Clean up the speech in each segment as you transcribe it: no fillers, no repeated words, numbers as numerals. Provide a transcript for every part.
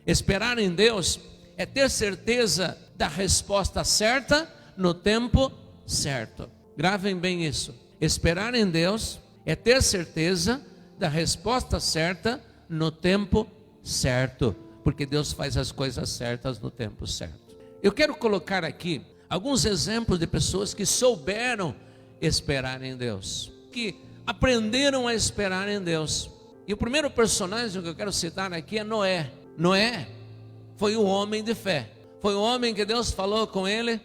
Esperar em Deus é ter certeza da resposta certa no tempo certo. Gravem bem isso. Esperar em Deus é ter certeza da resposta certa no tempo certo, porque Deus faz as coisas certas no tempo certo. Eu quero colocar aqui alguns exemplos de pessoas que souberam esperar em Deus, que aprenderam a esperar em Deus. E o primeiro personagem que eu quero citar aqui é Noé. Noé foi um homem de fé. Foi um homem que Deus falou com ele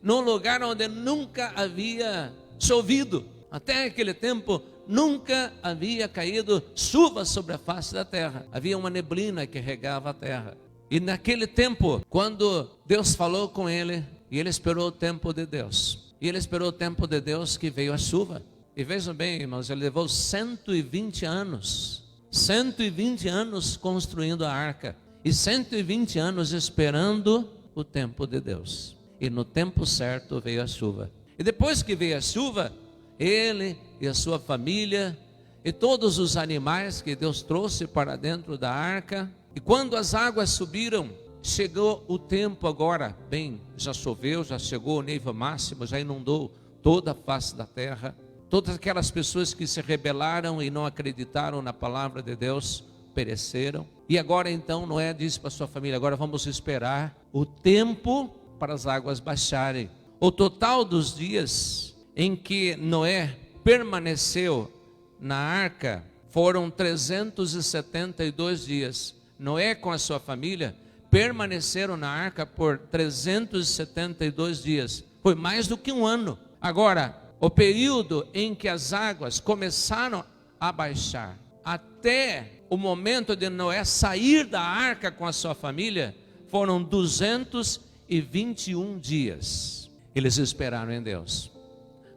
num lugar onde nunca havia chovido. Até aquele tempo nunca havia caído chuva sobre a face da terra. Havia uma neblina que regava a terra. E naquele tempo, quando Deus falou com ele, e ele esperou o tempo de Deus. E ele esperou o tempo de Deus, que veio a chuva. E vejam bem, irmãos, ele levou 120 anos. 120 anos construindo a arca. E 120 anos esperando o tempo de Deus. E no tempo certo veio a chuva. E depois que veio a chuva, ele e a sua família e todos os animais que Deus trouxe para dentro da arca. E quando as águas subiram, chegou o tempo agora, bem, já choveu, já chegou o nível máximo, já inundou toda a face da terra. Todas aquelas pessoas que se rebelaram e não acreditaram na palavra de Deus, pereceram. E agora então Noé disse para sua família: agora vamos esperar o tempo para as águas baixarem. O total dos dias em que Noé permaneceu na arca foram 372 dias. Noé com a sua família permaneceram na arca por 372 dias. Foi mais do que um ano. Agora, o período em que as águas começaram a baixar até o momento de Noé sair da arca com a sua família foram 221 dias. Eles esperaram em Deus.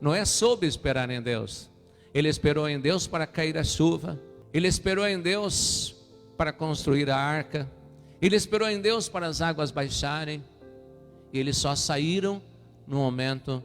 Noé soube esperar em Deus. Ele esperou em Deus para cair a chuva. Ele esperou em Deus para construir a arca. Ele esperou em Deus para as águas baixarem. E eles só saíram no momento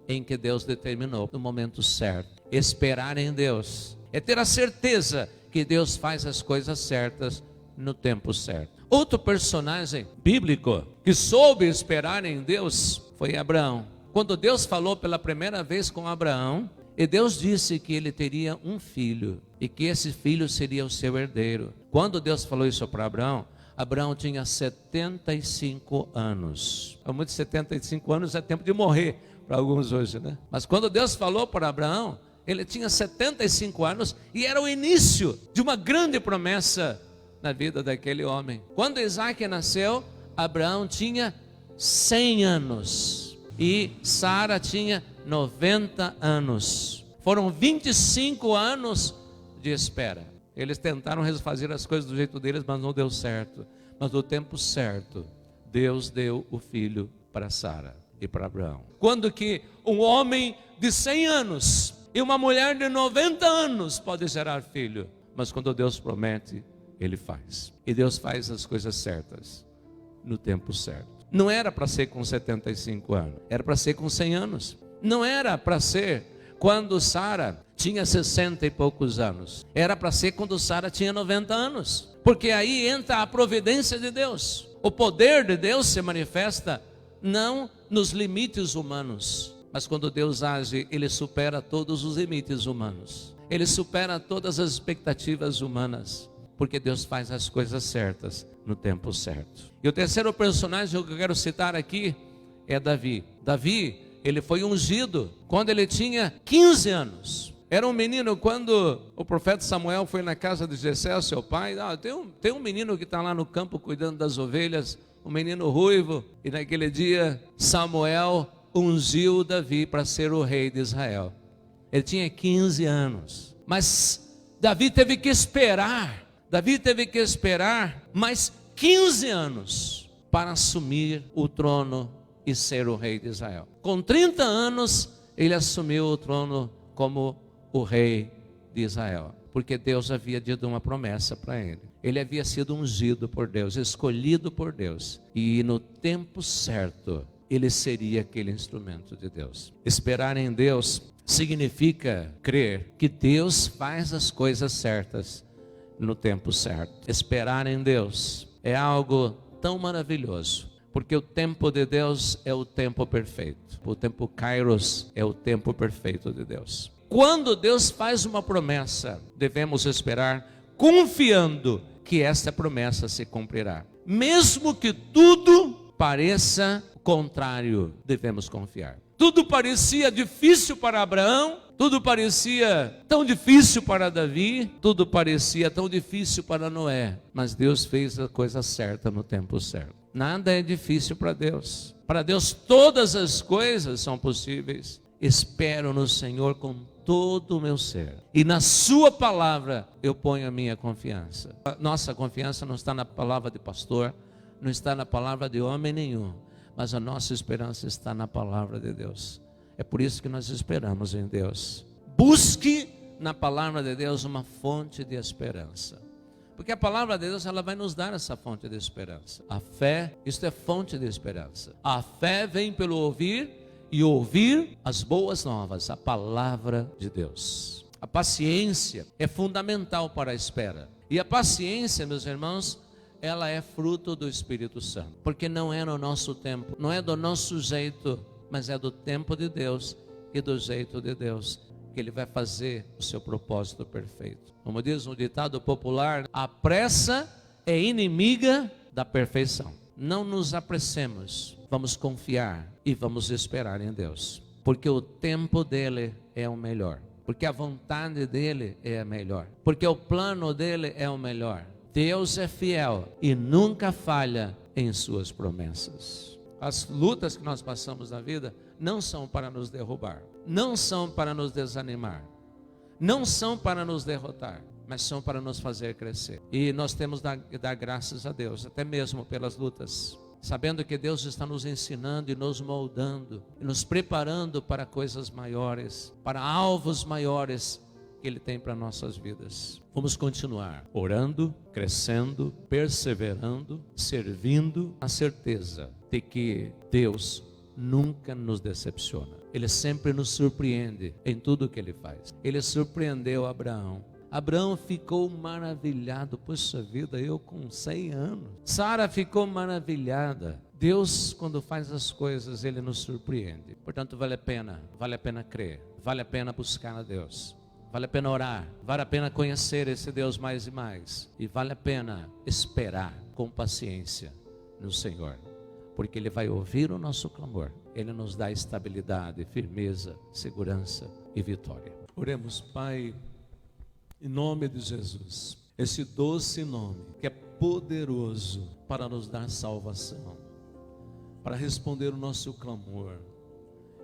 em que Deus determinou, no momento certo. Esperar em Deus é ter a certeza que Deus faz as coisas certas no tempo certo. Outro personagem bíblico que soube esperar em Deus foi Abraão. Quando Deus falou pela primeira vez com Abraão, e Deus disse que ele teria um filho, e que esse filho seria o seu herdeiro. Quando Deus falou isso para Abraão, Abraão tinha 75 anos. Muitos 75 anos é tempo de morrer para alguns hoje, né? Mas quando Deus falou para Abraão, ele tinha 75 anos e era o início de uma grande promessa na vida daquele homem. Quando Isaac nasceu, Abraão tinha 100 anos e Sara tinha 90 anos. Foram 25 anos de espera. Eles tentaram fazer as coisas do jeito deles, mas não deu certo. Mas no tempo certo, Deus deu o filho para Sara e para Abraão. Quando que um homem de 100 anos e uma mulher de 90 anos pode gerar filho? Mas quando Deus promete, Ele faz. E Deus faz as coisas certas no tempo certo. Não era para ser com 75 anos, era para ser com 100 anos. Não era para ser quando Sara tinha 60 e poucos anos. Era para ser quando Sara tinha 90 anos. Porque aí entra a providência de Deus. O poder de Deus se manifesta não nos limites humanos, mas quando Deus age, Ele supera todos os limites humanos. Ele supera todas as expectativas humanas, porque Deus faz as coisas certas no tempo certo. E o terceiro personagem que eu quero citar aqui é Davi. Davi, ele foi ungido quando ele tinha 15 anos. Era um menino. Quando o profeta Samuel foi na casa de Jessé, seu pai, tem um menino que está lá no campo cuidando das ovelhas, um menino ruivo. E naquele dia Samuel ungiu Davi para ser o rei de Israel. Ele tinha 15 anos. Mas Davi teve que esperar mais 15 anos para assumir o trono e ser o rei de Israel. Com 30 anos, ele assumiu o trono como o rei de Israel, porque Deus havia dado uma promessa para ele. Ele havia sido ungido por Deus, escolhido por Deus, e no tempo certo, ele seria aquele instrumento de Deus. Esperar em Deus significa crer que Deus faz as coisas certas no tempo certo. Esperar em Deus é algo tão maravilhoso, porque o tempo de Deus é o tempo perfeito. O tempo Kairos é o tempo perfeito de Deus. Quando Deus faz uma promessa, devemos esperar confiando que essa promessa se cumprirá. Mesmo que tudo pareça contrário, devemos confiar. Tudo parecia difícil para Abraão, tudo parecia tão difícil para Davi, tudo parecia tão difícil para Noé, mas Deus fez a coisa certa no tempo certo. Nada é difícil para Deus. Para Deus todas as coisas são possíveis. Espero no Senhor com todo o meu ser, e na sua palavra eu ponho a minha confiança. A nossa confiança não está na palavra de pastor, não está na palavra de homem nenhum, mas a nossa esperança está na palavra de Deus. É por isso que nós esperamos em Deus. Busque na palavra de Deus uma fonte de esperança, porque a palavra de Deus, ela vai nos dar essa fonte de esperança. A fé, isto é fonte de esperança. A fé vem pelo ouvir, e ouvir as boas novas, a palavra de Deus. A paciência é fundamental para a espera. E a paciência, meus irmãos, ela é fruto do Espírito Santo. Porque não é no nosso tempo, não é do nosso jeito, mas é do tempo de Deus e do jeito de Deus que Ele vai fazer o seu propósito perfeito. Como diz um ditado popular, a pressa é inimiga da perfeição. Não nos apressemos, vamos confiar e vamos esperar em Deus, porque o tempo dele é o melhor, porque a vontade dele é a melhor, porque o plano dele é o melhor. Deus é fiel e nunca falha em suas promessas. As lutas que nós passamos na vida não são para nos derrubar, não são para nos desanimar, não são para nos derrotar, mas são para nos fazer crescer. E nós temos que dar graças a Deus, até mesmo pelas lutas, sabendo que Deus está nos ensinando e nos moldando, e nos preparando para coisas maiores, para alvos maiores que Ele tem para nossas vidas. Vamos continuar orando, crescendo, perseverando, servindo, a certeza de que Deus nunca nos decepciona. Ele sempre nos surpreende em tudo que Ele faz. Ele surpreendeu Abraão. Abraão ficou maravilhado. Poxa vida, eu com 100 anos. Sara ficou maravilhada. Deus, quando faz as coisas, Ele nos surpreende. Portanto, vale a pena crer, vale a pena buscar a Deus, vale a pena orar, vale a pena conhecer esse Deus mais e mais, e vale a pena esperar com paciência no Senhor, porque Ele vai ouvir o nosso clamor. Ele nos dá estabilidade, firmeza, segurança e vitória. Oremos, Pai, em nome de Jesus, esse doce nome que é poderoso para nos dar salvação, para responder o nosso clamor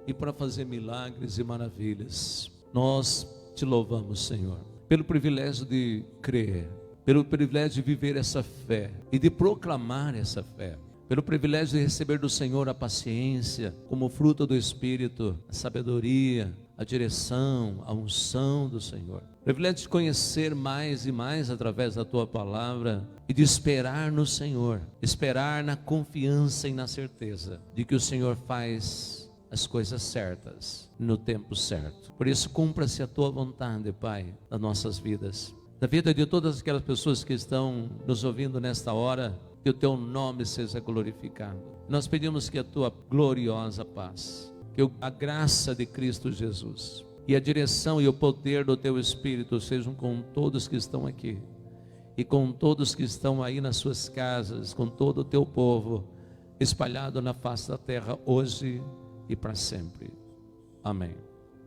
e para fazer milagres e maravilhas. Nós te louvamos, Senhor, pelo privilégio de crer, pelo privilégio de viver essa fé e de proclamar essa fé, pelo privilégio de receber do Senhor a paciência como fruto do Espírito, a sabedoria, a direção, a unção do Senhor. Privilégio de conhecer mais e mais através da Tua Palavra e de esperar no Senhor, esperar na confiança e na certeza de que o Senhor faz as coisas certas no tempo certo. Por isso, cumpra-se a Tua vontade, Pai, das nossas vidas, da vida de todas aquelas pessoas que estão nos ouvindo nesta hora, que o Teu nome seja glorificado. Nós pedimos que a Tua gloriosa paz, que a graça de Cristo Jesus e a direção e o poder do Teu Espírito sejam com todos que estão aqui e com todos que estão aí nas suas casas, com todo o Teu povo espalhado na face da terra hoje e para sempre. Amém.